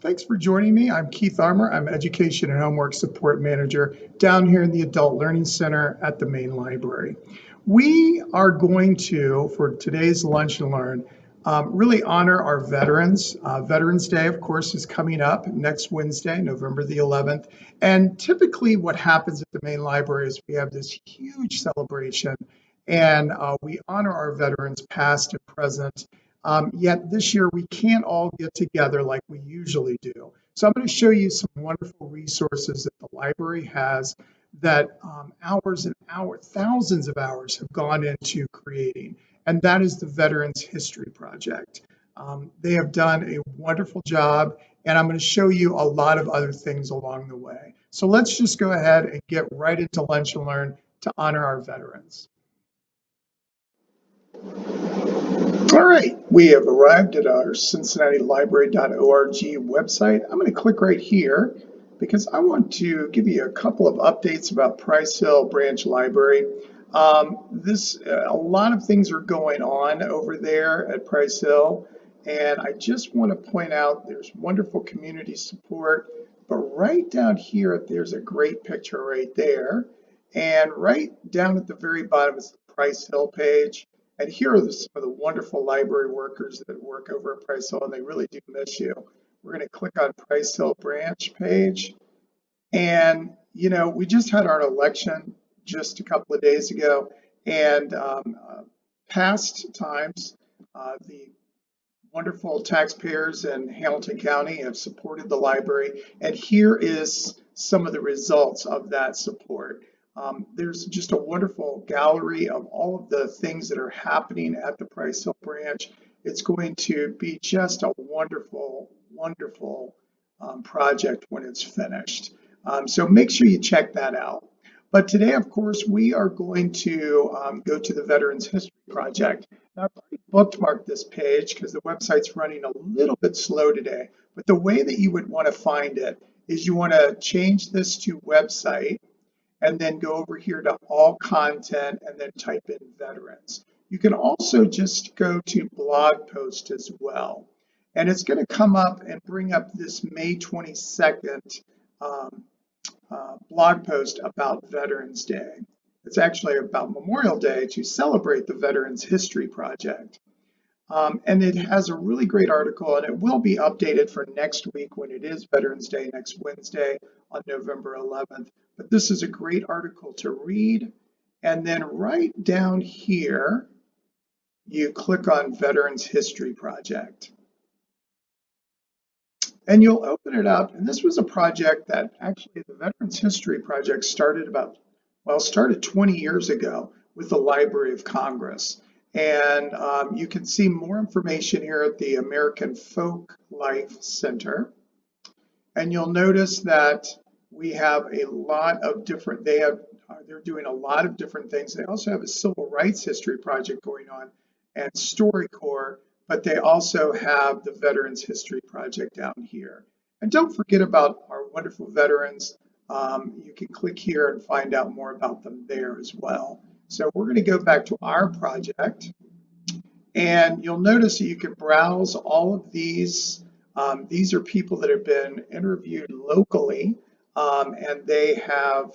Thanks for joining me. I'm Keith Armour. I'm Education and Homework Support Manager down here in the Adult Learning Center at the main library. We are going to, for today's Lunch and Learn, really honor our veterans. Veterans Day, of course, is coming up next Wednesday, November the 11th. And typically what happens at the main library is we have this huge celebration and we honor our veterans past and present. Yet this year we can't all get together like we usually do. So I'm going to show you some wonderful resources that the library has that hours and hours, thousands of hours have gone into creating, and that is the Veterans History Project. They have done a wonderful job, and I'm going to show you a lot of other things along the way. So let's just go ahead and get right into Lunch and Learn to honor our veterans. All right, we have arrived at our CincinnatiLibrary.org website. I'm going to click right here because I want to give you a couple of updates about Price Hill Branch Library. A lot of things are going on over there at Price Hill, and I just want to point out there's wonderful community support, but right down here there's a great picture right there, and right down at the very bottom is the Price Hill page. And here are some of the wonderful library workers that work over at Price Hill, and they really do miss you. We're going to click on Price Hill branch page. And, you know, we just had our election just a couple of days ago. And past times, the wonderful taxpayers in Hamilton County have supported the library. And here is some of the results of that support. There's just a wonderful gallery of all of the things that are happening at the Price Hill branch. It's going to be just a wonderful, wonderful project when it's finished. So make sure you check that out. But today, of course, we are going to go to the Veterans History Project. Now, I've already bookmarked this page because the website's running a little bit slow today. But the way that you would want to find it is you want to change this to website, and then go over here to all content and then type in veterans. You can also just go to blog post as well. And it's going to come up and bring up this May 22nd blog post about Veterans Day. It's actually about Memorial Day to celebrate the Veterans History Project. And it has a really great article, and it will be updated for next week when it is Veterans Day next Wednesday on November 11th. But this is a great article to read. And then right down here, you click on Veterans History Project. And you'll open it up. And this was a project that actually the Veterans History Project started 20 years ago with the Library of Congress. And you can see more information here at the American Folk Life Center. And you'll notice that we have a lot of different, they're doing a lot of different things. They also have a civil rights history project going on and StoryCorps, but they also have the Veterans History Project down here. And don't forget about our wonderful veterans. You can click here and find out more about them there as well. So we're going to go back to our project, and you'll notice that you can browse all of these. These are people that have been interviewed locally, and they have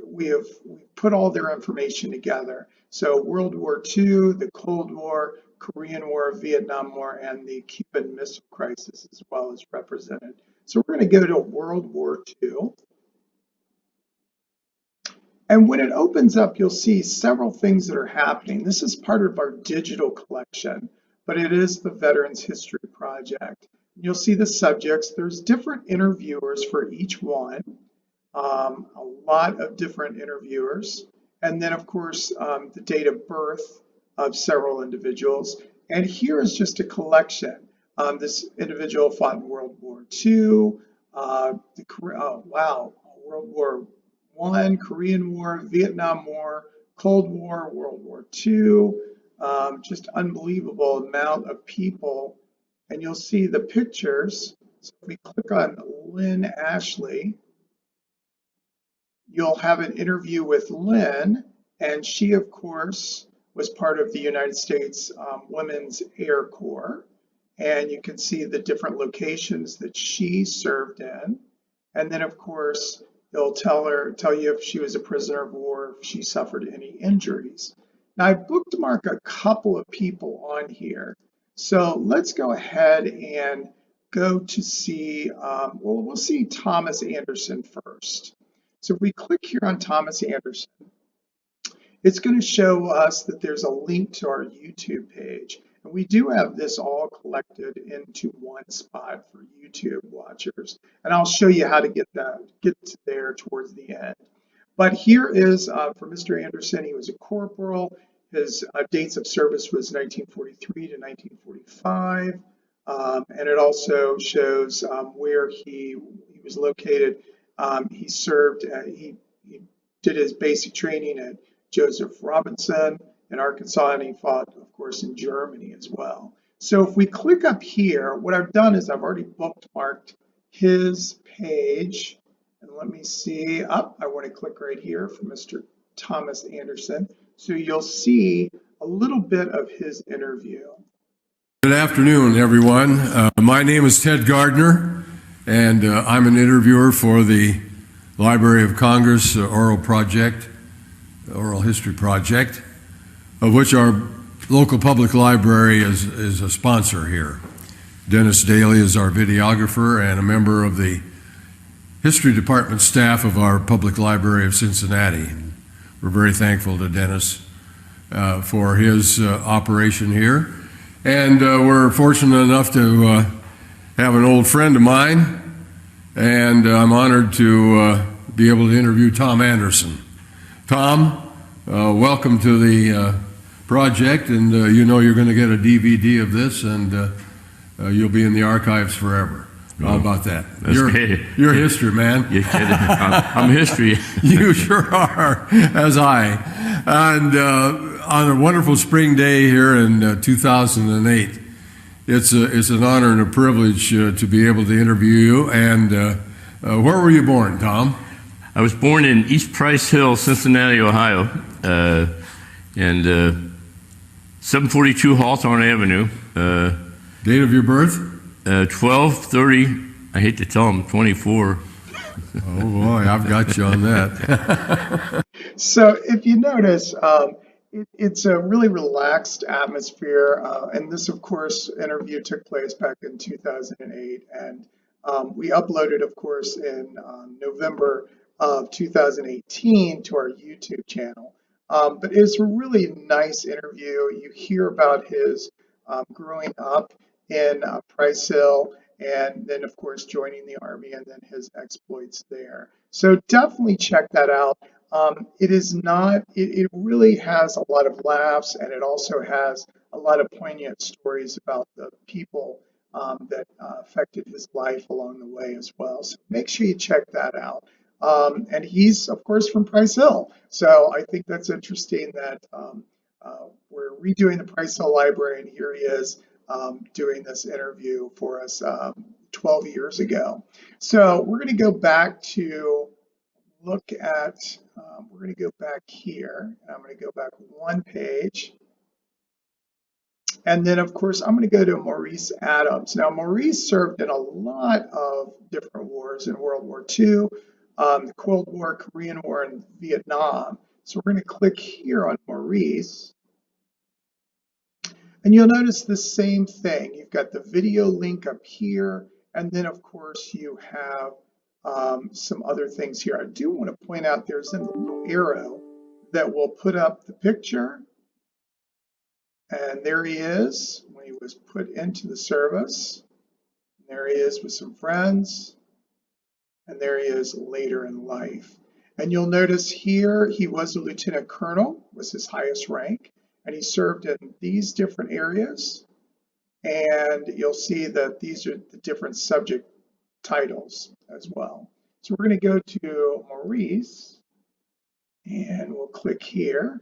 we've put all their information together. So World War II, the Cold War, Korean War, Vietnam War, and the Cuban Missile Crisis as well as represented. So we're going to go to World War II. And when it opens up, you'll see several things that are happening. This is part of our digital collection, but it is the Veterans History Project. You'll see the subjects. There's different interviewers for each one, a lot of different interviewers. And then, of course, the date of birth of several individuals. And here is just a collection. This individual fought in World War II, World War I, Korean War, Vietnam War, Cold War, World War II, just unbelievable amount of people. And you'll see the pictures. So if we click on Lynn Ashley, you'll have an interview with Lynn, and she, of course, was part of the United States Women's Air Corps. and you can see the different locations that she served in. And then, of course, it'll tell you if she was a prisoner of war, if she suffered any injuries. Now, I bookmarked a couple of people on here. So let's go ahead and go to see, we'll see Thomas Anderson first. So if we click here on Thomas Anderson, it's going to show us that there's a link to our YouTube page. And we do have this all collected into one spot for YouTube watchers. And I'll show you how to get there towards the end. But here is for Mr. Anderson. He was a corporal. His dates of service was 1943 to 1945. And it also shows where he was located. He served, he did his basic training at Joseph Robinson in Arkansas, and he fought, of course, in Germany as well. So if we click up here, what I've done is I've already bookmarked his page. And let me see, I want to click right here for Mr. Thomas Anderson. So you'll see a little bit of his interview. Good afternoon, everyone. My name is Ted Gardner, and I'm an interviewer for the Library of Congress Oral History Project, of which our local public library is a sponsor here. Dennis Daly is our videographer and a member of the History Department staff of our Public Library of Cincinnati. We're very thankful to Dennis for his operation here. And we're fortunate enough to have an old friend of mine, and I'm honored to be able to interview Tom Anderson. Tom, welcome to the project, and you know you're going to get a DVD of this, and you'll be in the archives forever. How about that? You're history, man. You're kidding. I'm history. You sure are, as I. And on a wonderful spring day here in 2008, it's an honor and a privilege to be able to interview you. And where were you born, Tom? I was born in East Price Hill, Cincinnati, Ohio, and 742 Hawthorne Avenue. Date of your birth? 12/30. I hate to tell them 24. Oh boy, I've got you on that. So if you notice, it's a really relaxed atmosphere, and this, of course, interview took place back in 2008, and we uploaded, of course, in November of 2018 to our YouTube channel. But it's a really nice interview. You hear about his growing up in Price Hill, and then, of course, joining the Army, and then his exploits there. So definitely check that out. It really has a lot of laughs, and it also has a lot of poignant stories about the people that affected his life along the way as well. So make sure you check that out. And he's, of course, from Price Hill. So I think that's interesting that we're redoing the Price Hill Library, and here he is doing this interview for us 12 years ago. So we're going to go back to look at, we're going to go back here. I'm going to go back one page. And then, of course, I'm going to go to Maurice Adams. Now, Maurice served in a lot of different wars in World War II, the Cold War, Korean War, and Vietnam. So we're going to click here on Maurice. And you'll notice the same thing. You've got the video link up here, and then, of course, you have some other things here. I do want to point out there's a little arrow that will put up the picture. And there he is when he was put into the service. And there he is with some friends. And there he is later in life. And you'll notice here he was a lieutenant colonel, was his highest rank. And he served in these different areas. And you'll see that these are the different subject titles as well. So we're going to go to Maurice, and we'll click here,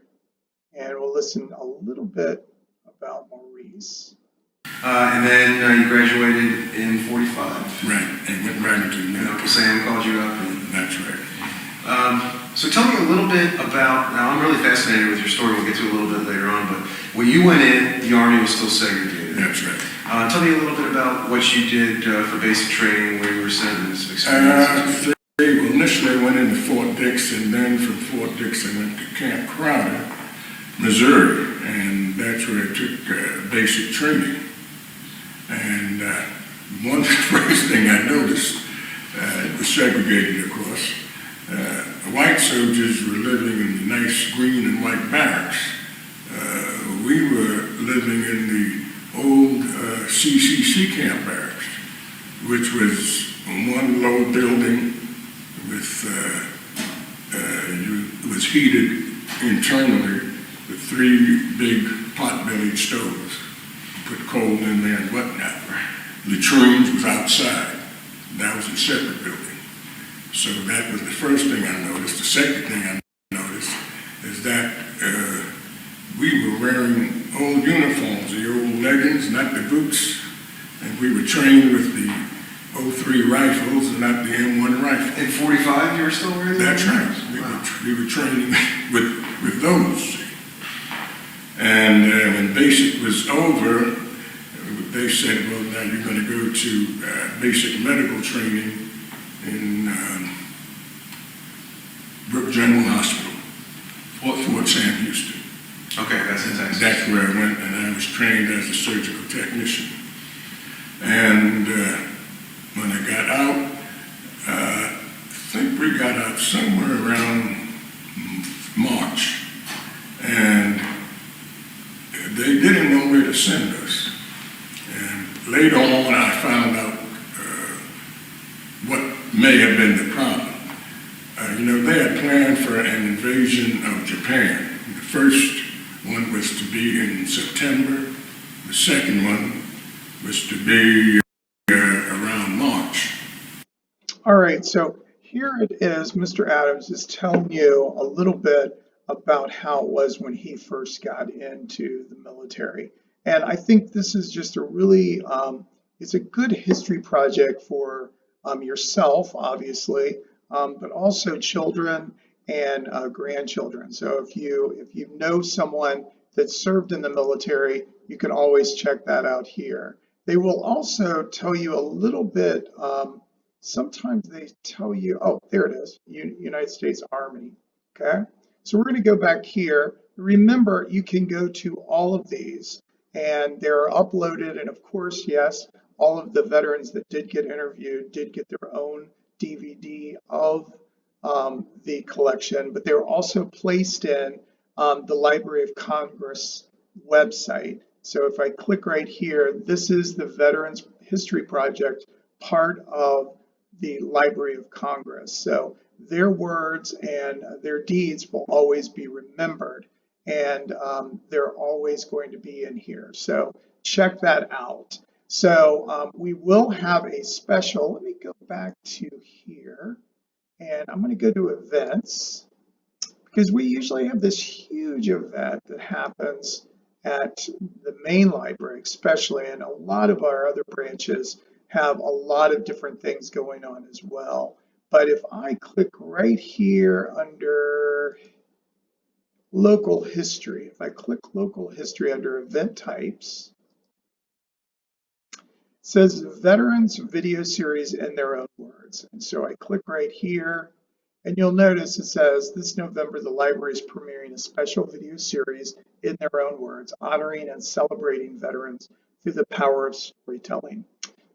and we'll listen a little bit about Maurice. And then you graduated in 45. Right, and went right into And Uncle Sam called you up. And, that's right. so tell me a little bit about, now I'm really fascinated with your story, we'll get to it a little bit later on, but when you went in, the Army was still segregated. That's right. Tell me a little bit about what you did for basic training, where you were sent, and some experiences. They initially went into Fort Dix, and then from Fort Dix I went to Camp Crowder, Missouri, and that's where I took basic training. And one first thing I noticed, it was segregated, of course. White soldiers were living in the nice green and white barracks. We were living in the old CCC camp barracks, which was one low building with, it was heated internally with 3 big pot-bellied stoves. Put coal in there and whatnot. Latrines was outside. That was a separate building. So that was the first thing I noticed. The second thing I noticed is that we were wearing old uniforms, the old leggings, not the boots, and we were trained with the .03 rifles and not the M1 rifle. In 45, you were still wearing That's those? right. Wow. We were training with those. And when basic was over, they said, well, now you're going to go to basic medical training in Brooke General Hospital, Fort Sam Houston. Okay, that's in Texas. That's where I went, and I was trained as a surgical technician. And when I got out, I think we got out somewhere around March, and they didn't know where to send us. And later on, I found out what may have been the problem. They had planned for an invasion of Japan. The first one was to be in September. The second one was to be around March. All right, so here it is. Mr. Adams is telling you a little bit about how it was when he first got into the military. And I think this is just a really, it's a good history project for yourself, obviously, but also children and grandchildren. So if you know someone that served in the military, you can always check that out here. They will also tell you a little bit, sometimes they tell you, oh, there it is, United States Army, okay? So we're going to go back here. Remember, you can go to all of these, and they're uploaded, and of course, yes, all of the veterans that did get interviewed did get their own DVD of the collection, but they were also placed in the Library of Congress website. So if I click right here, this is the Veterans History Project, part of the Library of Congress. So their words and their deeds will always be remembered, and they're always going to be in here. So check that out. So we will have a special, let me go back to here, and I'm going to go to events, because we usually have this huge event that happens at the main library, especially, and a lot of our other branches have a lot of different things going on as well. But if I click right here under local history, if I click local history under event types, it says Veterans Video Series in their own words. And so I click right here, and you'll notice it says this November, the library is premiering a special video series in their own words, honoring and celebrating veterans through the power of storytelling.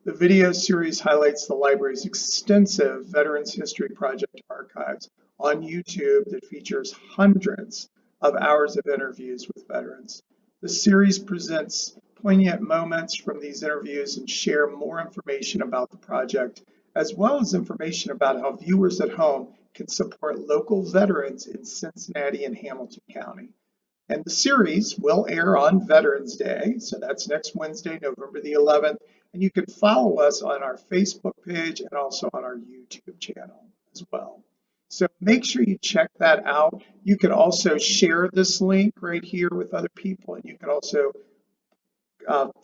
The video series highlights the library's extensive Veterans History Project archives on YouTube that features hundreds of hours of interviews with veterans. The series presents poignant moments from these interviews and share more information about the project, as well as information about how viewers at home can support local veterans in Cincinnati and Hamilton County. And the series will air on Veterans Day, so that's next Wednesday, November the 11th. And you can follow us on our Facebook page and also on our YouTube channel as well. So make sure you check that out. You can also share this link right here with other people, and you can also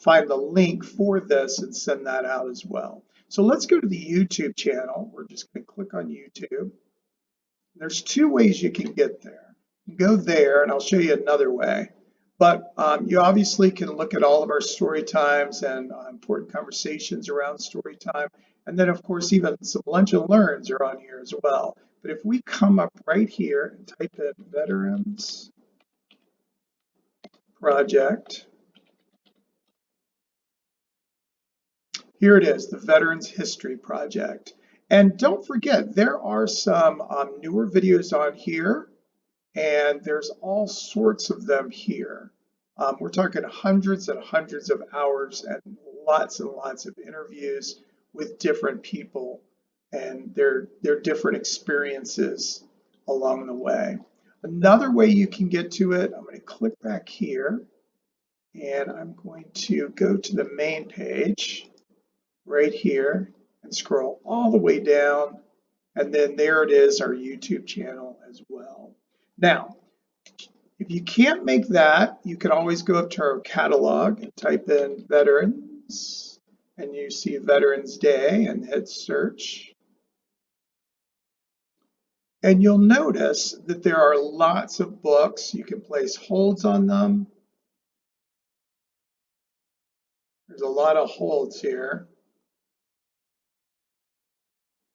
find the link for this and send that out as well. So let's go to the YouTube channel. We're just going to click on YouTube. There's 2 ways you can get there. You go there, and I'll show you another way. But you obviously can look at all of our story times and important conversations around story time. And then, of course, even some lunch and learns are on here as well. But if we come up right here and type in Veterans Project, here it is, the Veterans History Project. And don't forget, there are some newer videos on here, and there's all sorts of them here. We're talking hundreds and hundreds of hours and lots of interviews with different people and their different experiences along the way. Another way you can get to it, I'm going to click back here and I'm going to go to the main page right here and scroll all the way down, and then there it is, our YouTube channel as well. Now, if you can't make that, you can always go up to our catalog and type in Veterans, and you see Veterans Day and hit search. And you'll notice that there are lots of books. You can place holds on them. There's a lot of holds here.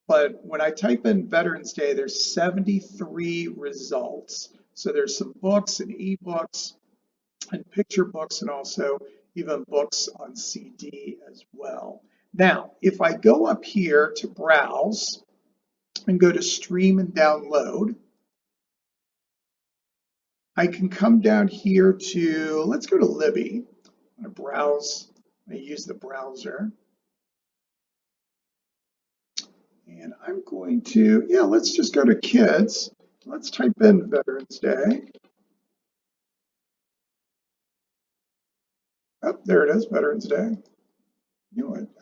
But when I type in Veterans Day, there's 73 results. So there's some books and ebooks and picture books and also even books on CD as well. Now, if I go up here to browse and go to stream and download, I can come down here to, let's go to Libby. I'm going to browse, I'm going to use the browser. And I'm going to, let's just go to kids. Let's type in Veterans Day. Oh, there it is, Veterans Day.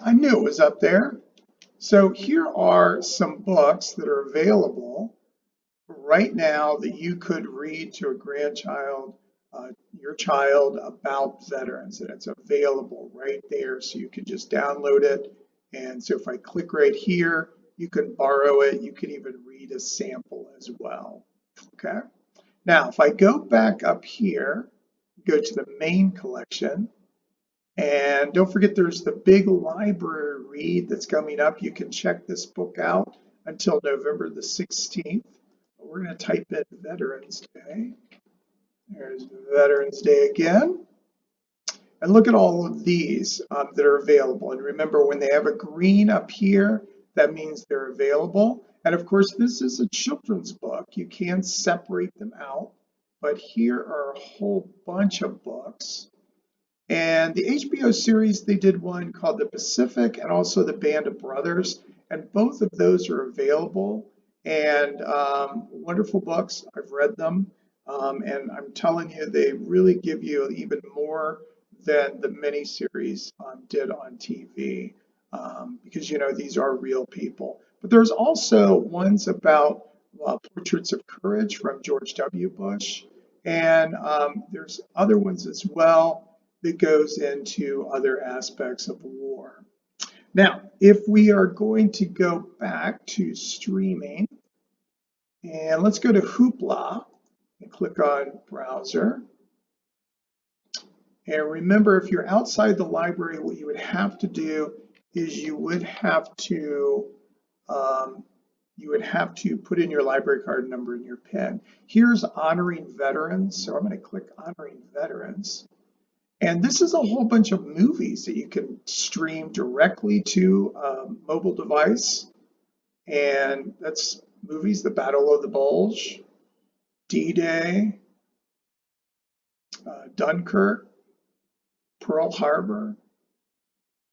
I knew it was up there. So here are some books that are available right now that you could read to a grandchild, your child, about veterans, and it's available right there. So you can just download it. And so if I click right here, you can borrow it. You can even read a sample as well. Okay. Now, if I go back up here, go to the main collection, and don't forget there's the big library read that's coming up. You can check this book out until November the 16th. We're going to type in Veterans Day. There's Veterans Day again. And look at all of these that are available. And remember, when they have a green up here, that means they're available. And of course, this is a children's book. You can separate them out. But here are a whole bunch of books. And the HBO series, they did one called The Pacific and also The Band of Brothers. And both of those are available. And wonderful books. I've read them. And I'm telling you, they really give you even more than the miniseries did on TV, because these are real people. But there's also ones about portraits of courage from George W. Bush, and there's other ones as well that goes into other aspects of war. Now, if we are going to go back to streaming, and let's go to Hoopla and click on browser. And remember, if you're outside the library, what you would have to do is you would have to put in your library card number and your PIN. Here's Honoring Veterans. So I'm going to click Honoring Veterans. And this is a whole bunch of movies that you can stream directly to a mobile device. And that's movies, The Battle of the Bulge, D-Day, Dunkirk, Pearl Harbor,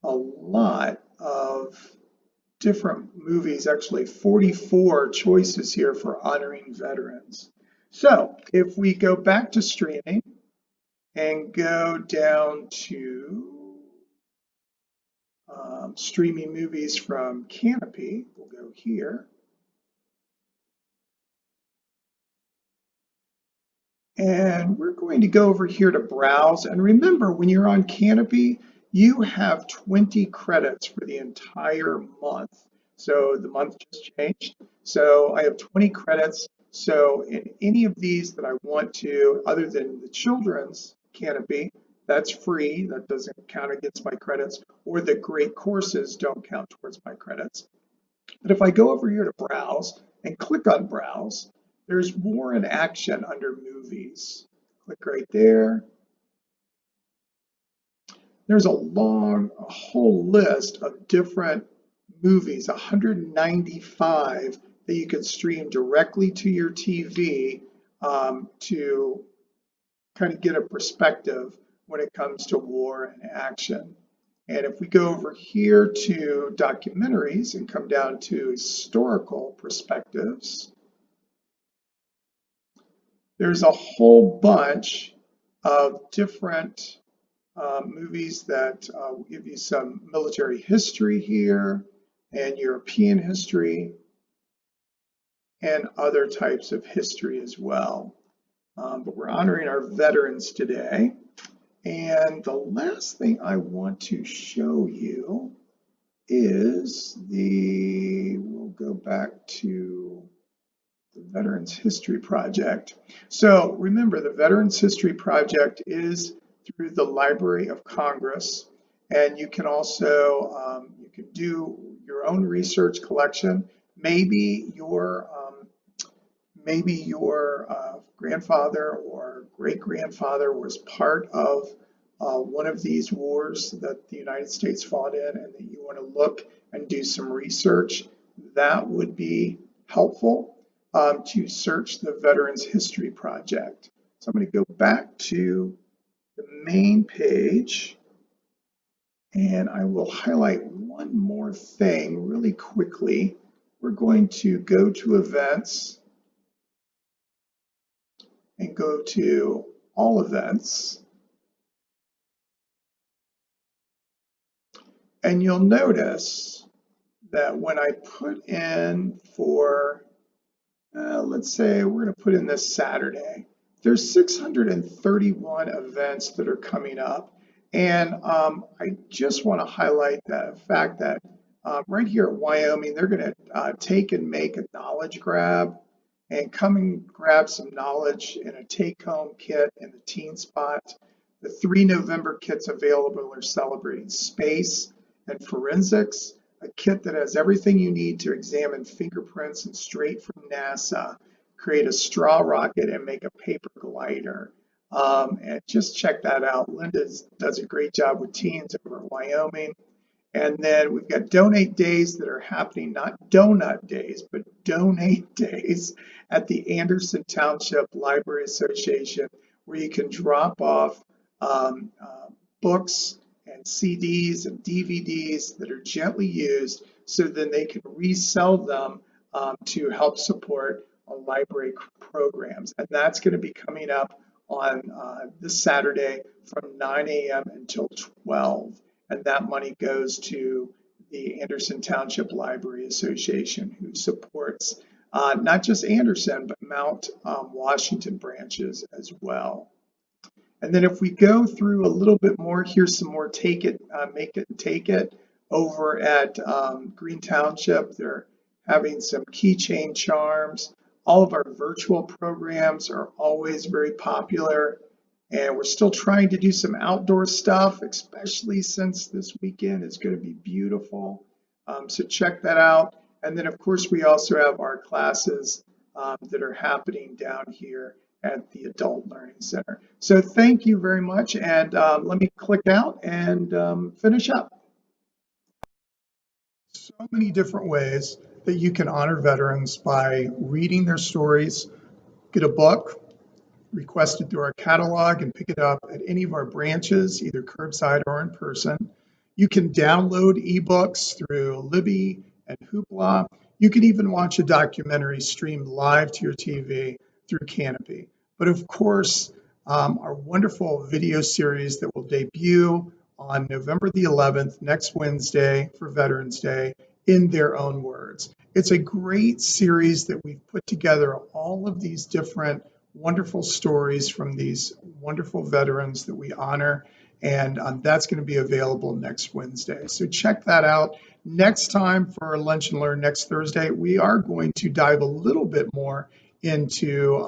a lot of different movies, actually 44 choices here for honoring veterans. So if we go back to streaming and go down to streaming movies from Canopy, we'll go here. And we're going to go over here to browse. And remember, when you're on Canopy, you have 20 credits for the entire month. So the month just changed. So I have 20 credits. So in any of these that I want to, other than the children's Canopy. That's free. That doesn't count against my credits, or the great courses don't count towards my credits. But if I go over here to browse and click on browse, there's more in action under movies. Click right there. There's a whole list of different movies, 195 that you can stream directly to your TV to kind of get a perspective when it comes to war and action. And if we go over here to documentaries and come down to historical perspectives, there's a whole bunch of different movies that will give you some military history here and European history and other types of history as well. But we're honoring our veterans today. And the last thing I want to show you is we'll go back to the Veterans History Project. So remember, the Veterans History Project is through the Library of Congress, and you can also you can do your own research collection. Maybe your grandfather or great-grandfather was part of one of these wars that the United States fought in, and that you want to look and do some research. That would be helpful to search the Veterans History Project. So I'm going to go back to the main page, and I will highlight one more thing really quickly. We're going to go to events and go to all events. And you'll notice that when I put in for, let's say we're going to put in this Saturday, there's 631 events that are coming up. And I just want to highlight the fact that right here at Wyoming, they're going to take and make a knowledge grab and come and grab some knowledge in a take-home kit in the Teen Spot. The 3 November kits available are celebrating space and forensics, a kit that has everything you need to examine fingerprints and straight from NASA, create a straw rocket and make a paper glider. And just check that out. Linda does a great job with teens over at Wyoming. And then we've got donate days that are happening, not donut days, but donate days at the Anderson Township Library Association, where you can drop off books and CDs and DVDs that are gently used, so then they can resell them to help support library programs. And that's going to be coming up on this Saturday from 9 a.m. until 12. And that money goes to the Anderson Township Library Association, who supports not just Anderson, but Mount Washington branches as well. And then if we go through a little bit more, here's some more Take It, Make It, and Take It over at Green Township. They're having some keychain charms. All of our virtual programs are always very popular. And we're still trying to do some outdoor stuff, especially since this weekend is going to be beautiful. So check that out. And then, of course, we also have our classes that are happening down here at the Adult Learning Center. So thank you very much. And let me click out and finish up. So many different ways that you can honor veterans by reading their stories. Get a book, request it through our catalog, and pick it up at any of our branches, either curbside or in person. You can download ebooks through Libby and Hoopla. You can even watch a documentary streamed live to your TV through Canopy. But of course, our wonderful video series that will debut on November the 11th, next Wednesday for Veterans Day, In Their Own Words. It's a great series that we've put together all of these different wonderful stories from these wonderful veterans that we honor, and that's going to be available next Wednesday. So check that out. Next time for our Lunch and Learn next Thursday, we are going to dive a little bit more into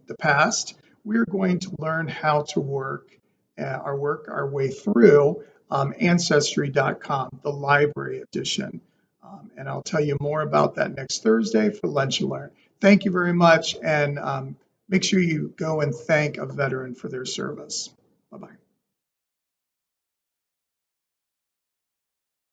the past. We're going to learn how to work our way through Ancestry.com, the library edition. And I'll tell you more about that next Thursday for Lunch and Learn. Thank you very much, and make sure you go and thank a veteran for their service. Bye-bye.